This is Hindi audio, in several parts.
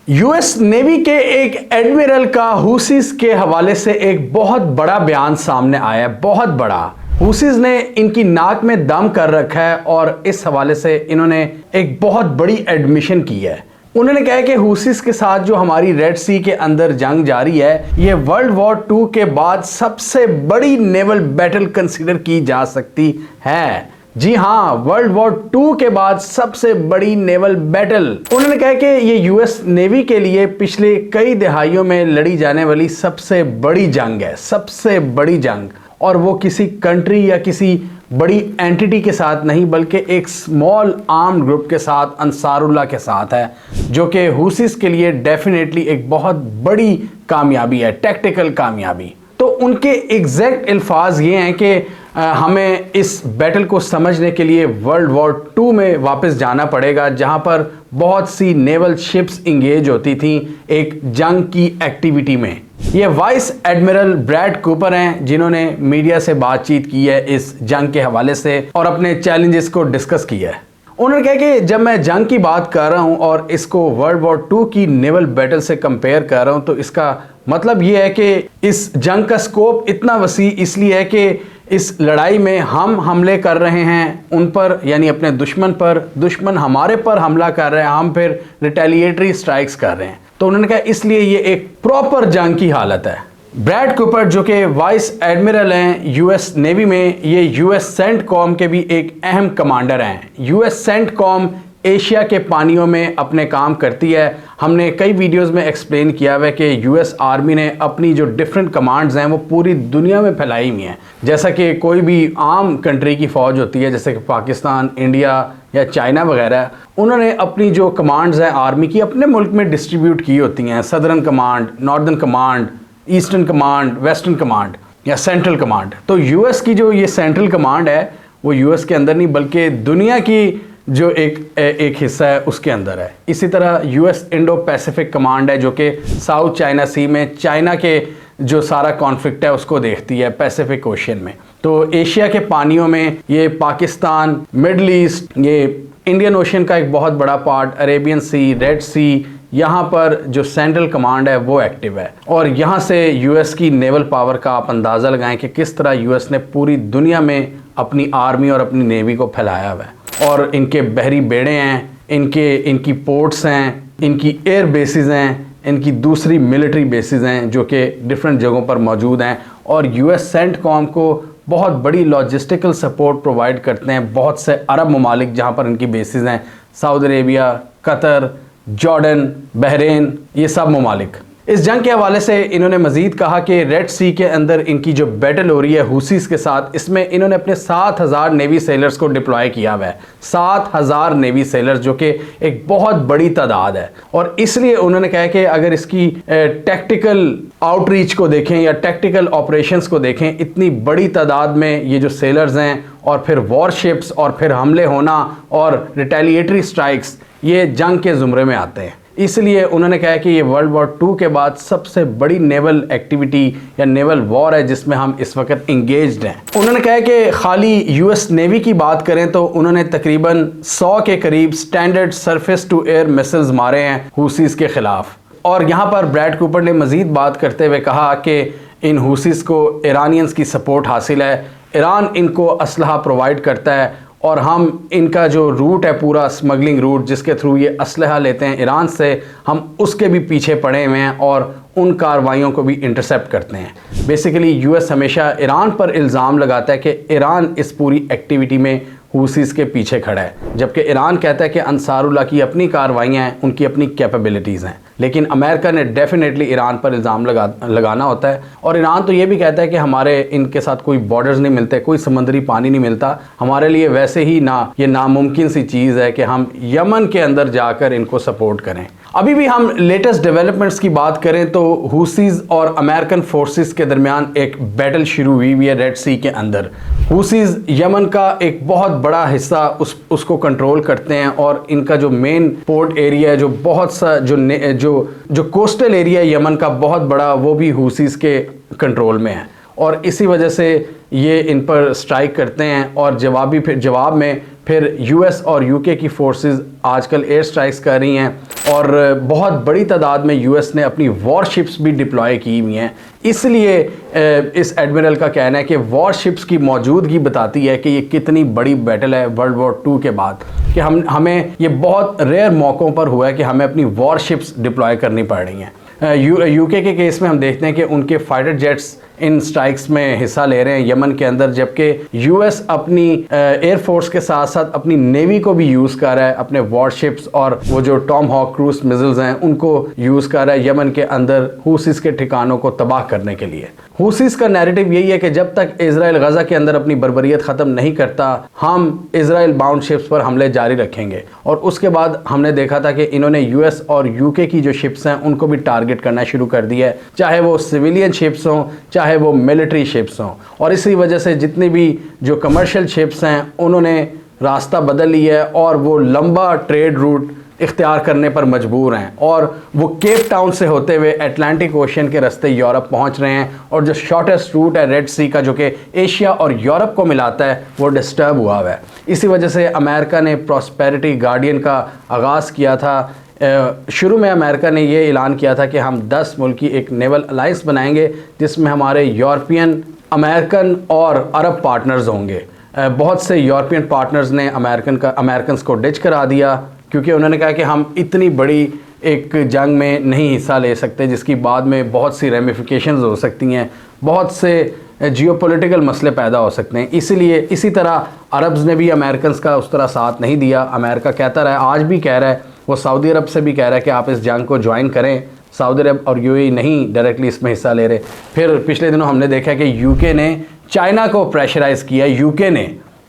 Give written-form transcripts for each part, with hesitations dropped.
यूएस नेवी के एक एडमिरल का हुसीज के हवाले से एक बहुत बड़ा बयान सामने आया है, बहुत बड़ा। हुसीज ने इनकी नाक में दम कर रखा है और इस हवाले से इन्होंने एक बहुत बड़ी एडमिशन की है। उन्होंने कहा कि हुसीज के साथ जो हमारी रेड सी के अंदर जंग जारी है, ये वर्ल्ड वॉर 2 के बाद सबसे बड़ी नेवल बैटल कंसीडर की जा सकती है। जी हाँ, वर्ल्ड वॉर 2 के बाद सबसे बड़ी नेवल बैटल। उन्होंने कहा कि ये यूएस नेवी के लिए पिछले कई दहाइयों में लड़ी जाने वाली सबसे बड़ी जंग है, सबसे बड़ी जंग। और वो किसी कंट्री या किसी बड़ी एंटिटी के साथ नहीं, बल्कि एक स्मॉल आर्म्ड ग्रुप के साथ, अंसारुल्लाह के साथ है, जो कि हुसीज के लिए डेफिनेटली एक बहुत बड़ी कामयाबी है, टैक्टिकल कामयाबी। तो उनके एग्जैक्ट अल्फाज ये हैं कि हमें इस बैटल को समझने के लिए वर्ल्ड वॉर 2 में वापस जाना पड़ेगा, जहां पर बहुत सी नेवल शिप्स इंगेज होती थी एक जंग की एक्टिविटी में। ये वाइस एडमिरल ब्रैड कूपर हैं, जिन्होंने मीडिया से बातचीत की है इस जंग के हवाले से और अपने चैलेंजेस को डिस्कस किया है। उन्होंने कहा कि जब मैं जंग की बात कर रहा हूं और इसको वर्ल्ड वॉर 2 की नेवल बैटल से कंपेयर कर रहा हूं, तो इसका मतलब यह है कि इस जंग का स्कोप इतना वसी इसलिए है कि इस लड़ाई में हम हमले कर रहे हैं उन पर, यानी अपने दुश्मन पर, दुश्मन हमारे पर हमला कर रहे हैं, हम फिर रिटेलिएटरी स्ट्राइक्स कर रहे हैं। तो उन्होंने कहा इसलिए ये एक प्रॉपर जंग की हालत है। ब्रैड कूपर जो कि वाइस एडमिरल हैं यूएस नेवी में, ये यूएस सेंटकॉम के भी एक अहम कमांडर हैं। यूएस सेंटकॉम एशिया के पानियों में अपने काम करती है। हमने कई वीडियोस में एक्सप्लेन किया हुआ है कि यूएस आर्मी ने अपनी जो डिफरेंट कमांड्स हैं वो पूरी दुनिया में फैलाई हुई हैं। जैसा कि कोई भी आम कंट्री की फ़ौज होती है, जैसे कि पाकिस्तान, इंडिया या चाइना वगैरह, उन्होंने अपनी जो कमांड्स हैं आर्मी की अपने मुल्क में डिस्ट्रीब्यूट की होती हैं। Southern command, northern command, eastern command, western command या सेंट्रल कमांड। तो यूएस की जो ये सेंट्रल कमांड है वो यूएस के अंदर नहीं बल्कि दुनिया की जो एक हिस्सा है उसके अंदर है। इसी तरह यूएस इंडो पैसिफिक कमांड है जो कि साउथ चाइना सी में चाइना के जो सारा कॉन्फ्लिक्ट है उसको देखती है पैसिफिक ओशियन में। तो एशिया के पानियों में ये पाकिस्तान, मिडल ईस्ट, ये इंडियन ओशियन का एक बहुत बड़ा पार्ट, अरेबियन सी, रेड सी, यहाँ पर जो सेंट्रल कमांड है वो एक्टिव है। और यहाँ से यूएस की नेवल पावर का आप अंदाज़ा लगाएं कि किस तरह यूएस ने पूरी दुनिया में अपनी आर्मी और अपनी नेवी को फैलाया हुआ है। और इनके बहरी बेड़े हैं, इनकी पोर्ट्स हैं, इनकी एयर बेसिस हैं, इनकी दूसरी मिलिट्री बेसिस हैं जो कि डिफरेंट जगहों पर मौजूद हैं। और यूएस सेंटकॉम को बहुत बड़ी लॉजिस्टिकल सपोर्ट प्रोवाइड करते हैं बहुत से अरब ममालिक जहाँ पर इनकी बेसिस हैं, Saudi Arabia, Qatar, Jordan, Bahrain, ये सब ममालिक। इस जंग के हवाले से इन्होंने मजीद कहा कि रेड सी के अंदर इनकी जो बैटल हो रही है हुसीज के साथ, इसमें इन्होंने अपने 7000 नेवी सेलर्स को डिप्लॉय किया हुआ है। 7000 नेवी सेलर्स, जो कि एक बहुत बड़ी तादाद है। और इसलिए उन्होंने कहा कि अगर इसकी टैक्टिकल आउटरीच को देखें या टैक्टिकल ऑपरेशंस को देखें, इतनी बड़ी तादाद में ये जो सेलर्स हैं और फिर वॉरशिप्स और फिर हमले होना और रिटेलिएटरी स्ट्राइक्स, ये जंग के ज़ुमरे में आते हैं। इसलिए उन्होंने कहा कि ये वर्ल्ड वॉर 2 के बाद सबसे बड़ी नेवल एक्टिविटी या नेवल वॉर है जिसमें हम इस वक्त इंगेज्ड हैं। उन्होंने कहा कि खाली यूएस नेवी की बात करें तो उन्होंने तकरीबन 100 के करीब standard surface to air missiles मारे हैं हुसीज के खिलाफ। और यहाँ पर ब्रैड कूपर ने मजीद बात करते हुए कहा कि इन हुसीज को ईरानियंस की सपोर्ट हासिल है, ईरान इनको असलहा प्रोवाइड करता है और हम इनका जो रूट है पूरा स्मगलिंग रूट जिसके थ्रू ये असलहा लेते हैं ईरान से, हम उसके भी पीछे पड़े हुए हैं और उन कार्रवाइयों को भी इंटरसेप्ट करते हैं। बेसिकली यूएस हमेशा ईरान पर इल्ज़ाम लगाता है कि ईरान इस पूरी एक्टिविटी में हुसीज के पीछे खड़ा है, जबकि ईरान कहता है कि अंसारुल्लाह की अपनी कार्रवाइयाँ हैं, उनकी अपनी कैपेबिलिटीज़ हैं। लेकिन अमेरिका ने डेफिनेटली ईरान पर इल्ज़ाम लगाना होता है। और ईरान तो ये भी कहता है कि हमारे इनके साथ कोई बॉर्डर्स नहीं मिलते, कोई समंदरी पानी नहीं मिलता, हमारे लिए वैसे ही ये नामुमकिन सी चीज़ है कि हम यमन के अंदर जाकर इनको सपोर्ट करें। अभी भी हम लेटेस्ट डेवलपमेंट्स की बात करें तो हुसीज और अमेरिकन फोर्सेस के दरमियान एक बैटल शुरू हुई है रेड सी के अंदर। हुसीज यमन का एक बहुत बड़ा हिस्सा उसको कंट्रोल करते हैं और इनका जो मेन पोर्ट एरिया है, जो बहुत सा जो कोस्टल एरिया यमन का बहुत बड़ा, वो भी हुसीज के कंट्रोल में है। और इसी वजह से ये इन पर स्ट्राइक करते हैं और जवाब में फिर यूएस और यूके की फोर्सेस आजकल एयर स्ट्राइक्स कर रही हैं और बहुत बड़ी तादाद में यूएस ने अपनी वॉरशिप्स भी डिप्लॉय की हुई हैं। इसलिए इस एडमिरल का कहना है कि वॉरशिप्स की मौजूदगी बताती है कि ये कितनी बड़ी बैटल है वर्ल्ड वॉर 2 के बाद, कि हमें ये बहुत रेयर मौक़ों पर हुआ है कि हमें अपनी वॉरशिप्स डिप्लॉय करनी पड़ रही हैं। यूके के केस में हम देखते हैं कि उनके फाइटर जेट्स इन स्ट्राइक्स में हिस्सा ले रहे हैं यमन के अंदर, जबकि यूएस अपनी एयरफोर्स के साथ साथ अपनी नेवी को भी यूज़ कर रहा है, अपने वॉरशिप्स और वो जो टॉम हॉक क्रूज मिसाइल्स हैं उनको यूज़ कर रहा है यमन के अंदर हूसीस के ठिकानों को तबाह करने के लिए। हूसीस का नैरेटिव यही है कि जब तक इजराइल गजा के अंदर अपनी बर्बरियत ख़त्म नहीं करता, हम इजराइल बाउंड शिप्स पर हमले जारी रखेंगे। और उसके बाद हमने देखा था कि इन्होंने यूएस और यूके की जो शिप्स हैं उनको भी टारगेट करना शुरू कर दिया है, चाहे वो सिविलियन शिप्स हों चाहे वो मिलिट्री शिप्स हों। और इसी वजह से जितनी भी जो कमर्शियल शिप्स हैं उन्होंने रास्ता बदल लिया है और वो लंबा ट्रेड रूट इख्तियार करने पर मजबूर हैं और वो केप टाउन से होते हुए अटलांटिक ओशन के रास्ते यूरोप पहुंच रहे हैं। और जो शॉर्टेस्ट रूट है रेड सी का, जो कि एशिया और यूरोप को मिलाता है, वो डिस्टर्ब हुआ है। इसी वजह से अमेरिका ने प्रॉस्पेरिटी गार्डियन का आगाज़ किया था। शुरू में अमेरिका ने ये ऐलान किया था कि हम 10 मुल्क की एक नेवल अलाइंस बनाएंगे जिसमें हमारे यूरोपियन, अमेरिकन और अरब पार्टनर्स होंगे। बहुत से यूरोपियन पार्टनर्स ने अमेरिकन्स को डिच करा दिया, क्योंकि उन्होंने कहा कि हम इतनी बड़ी एक जंग में नहीं हिस्सा ले सकते जिसकी बाद में बहुत सी रेमिफिकेशंस हो सकती हैं, बहुत से जियोपॉलिटिकल मसले पैदा हो सकते हैं। इसीलिए इसी तरह अरब्स ने भी अमेरिकन्स का उस तरह साथ नहीं दिया। अमेरिका कहता रहा, आज भी कह रहा है, वो सऊदी अरब से भी कह रहा है कि आप इस जंग को ज्वाइन करें। सऊदी अरब और यूएई नहीं डायरेक्टली इसमें हिस्सा ले रहे। फिर पिछले दिनों हमने देखा कि यूके ने चाइना को प्रेशराइज़ किया, यूके ने,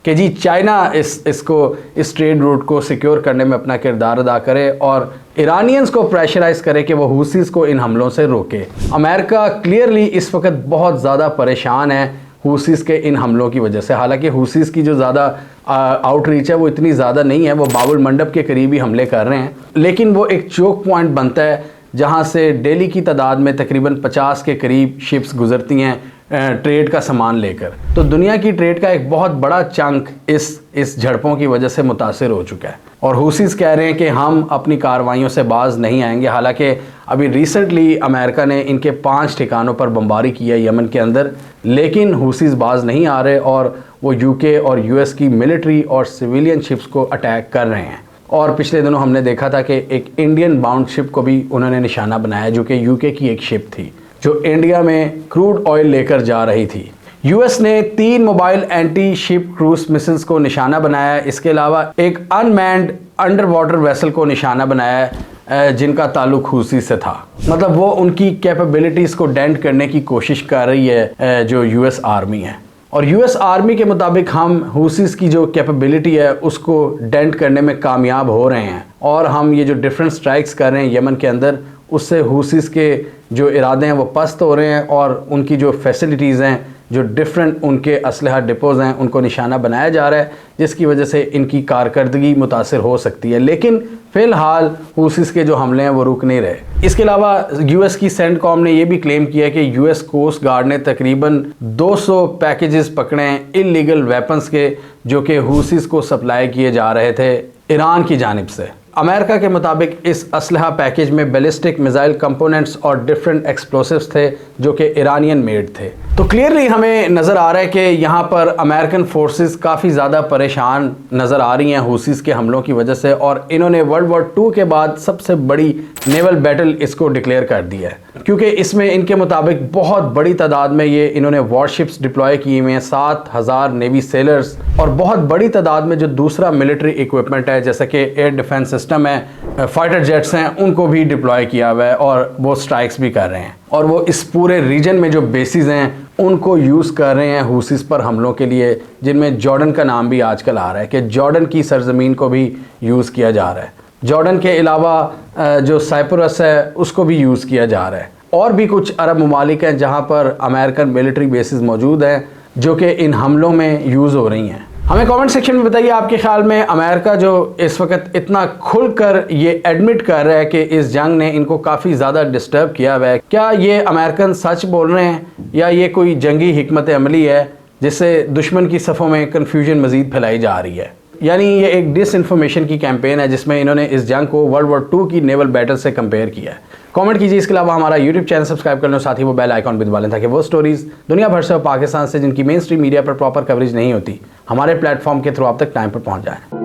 कि जी चाइना इस ट्रेड रूट को सिक्योर करने में अपना किरदार अदा करे और ईरानियंस को प्रेशराइज़ करे कि वो हूसीस को इन हमलों से रोके। अमेरिका क्लियरली इस वक्त बहुत ज़्यादा परेशान है हूसीस के इन हमलों की वजह से। हालांकि हूसीस की जो ज़्यादा आउटरीच है वो इतनी ज़्यादा नहीं है, वो बाबुल मंडप के करीब ही हमले कर रहे हैं, लेकिन वो एक चोक पॉइंट बनता है जहाँ से डेली की तादाद में तकरीबन 50 के करीब शिप्स गुजरती हैं ट्रेड का सामान लेकर। तो दुनिया की ट्रेड का एक बहुत बड़ा चंक इस झड़पों की वजह से मुतासिर हो चुका है। और हूसीस कह रहे हैं कि हम अपनी कार्रवाइयों से बाज नहीं आएंगे। हालांकि अभी रिसेंटली अमेरिका ने इनके 5 ठिकानों पर बमबारी की है यमन के अंदर, लेकिन हूसीस बाज नहीं आ रहे और वो यूके और यूएस की मिलिट्री और सिविलियन शिप्स को अटैक कर रहे हैं। और पिछले दिनों हमने देखा था कि एक इंडियन बाउंड शिप को भी उन्होंने निशाना बनाया, जो कि यूके की एक शिप थी जो इंडिया में क्रूड ऑयल लेकर जा रही थी। यूएस ने 3 mobile anti ship cruise missiles को निशाना बनाया है। इसके अलावा एक अनमैन्ड अंडर वाटर वेसल को निशाना बनाया है जिनका ताल्लुक हूसी से था। मतलब वो उनकी कैपेबिलिटीज़ को डेंट करने की कोशिश कर रही है जो यूएस आर्मी है। और यूएस आर्मी के मुताबिक हम हूसीस की जो कैपेबिलिटी है उसको डेंट करने में कामयाब हो रहे हैं और हम ये जो डिफरेंट स्ट्राइक्स कर रहे हैं यमन के अंदर, उससे हूसीस के जो इरादे हैं वो पस्त हो रहे हैं और उनकी जो फैसिलिटीज़ हैं, जो डिफरेंट उनके असलहा डिपोज़ हैं, उनको निशाना बनाया जा रहा है, जिसकी वजह से इनकी कारकर्दगी मुतासिर हो सकती है। लेकिन फ़िलहाल हूसीस के जो हमले हैं वो रुक नहीं रहे। इसके अलावा यूएस की सेंटकॉम ने यह भी क्लेम किया है कि यूएस कोस्ट गार्ड ने तकरीबन 200 पैकेजेस पकड़े हैं इल्लीगल वेपन्स के, जो कि हूसीस को सप्लाई किए जा रहे थे ईरान की जानिब से। अमेरिका के मुताबिक इस असलहा पैकेज में बैलिस्टिक मिसाइल कंपोनेंट्स और डिफरेंट एक्सप्लोसिव्स थे जो कि ईरानियन मेड थे। तो क्लियरली हमें नज़र आ रहा है कि यहाँ पर अमेरिकन फोर्सेस काफ़ी ज़्यादा परेशान नज़र आ रही हैं हूसीस के हमलों की वजह से, और इन्होंने वर्ल्ड वॉर 2 के बाद सबसे बड़ी नेवल बैटल इसको डिक्लेयर कर दिया है, क्योंकि इसमें इनके मुताबिक बहुत बड़ी तादाद में इन्होंने वॉरशिप्स डिप्लॉय किए हुए हैं, 7000 नेवी सेलर्स और बहुत बड़ी तादाद में जो दूसरा मिलिट्री इक्विपमेंट है जैसे कि एयर डिफेंस सिस्टम है, फाइटर जेट्स हैं, उनको भी डिप्लॉय किया हुआ है और वो स्ट्राइक्स भी कर रहे हैं। और वो इस पूरे रीजन में जो बेसिस हैं उनको यूज़ कर रहे हैं हूसीस पर हमलों के लिए, जिनमें जॉर्डन का नाम भी आजकल आ रहा है कि जॉर्डन की सरजमीन को भी यूज़ किया जा रहा है। जॉर्डन के अलावा जो साइप्रस है उसको भी यूज़ किया जा रहा है। और भी कुछ अरब ममालिक हैं जहाँ पर अमेरिकन मिलिट्री बेसिस मौजूद हैं जो कि इन हमलों में यूज़ हो रही हैं। हमें कमेंट सेक्शन में बताइए आपके ख्याल में अमेरिका जो इस वक्त इतना खुलकर ये एडमिट कर रहा है कि इस जंग ने इनको काफ़ी ज़्यादा डिस्टर्ब किया हुआ है, क्या ये अमेरिकन सच बोल रहे हैं या ये कोई जंगी हिकमत अमली है जिससे दुश्मन की सफ़ों में कन्फ्यूजन मज़ीद फैलाई जा रही है। यानी ये एक डिसइंफॉर्मेशन की कैंपेन है जिसमें इन्होंने इस जंग को वर्ल्ड वॉर 2 की नेवल बैटल से कंपेयर किया है। कमेंट कीजिए, इसके अलावा हमारा यूट्यूब चैनल सब्सक्राइब कर लो, साथ ही वो बेल आइकॉन भी दबा लें ताकि वो स्टोरीज दुनिया भर से और पाकिस्तान से जिनकी मेन स्ट्रीम मीडिया पर प्रॉपर कवरेज नहीं होती हमारे प्लेटफॉर्म के थ्रू आप तक टाइम पर पहुंच जाए।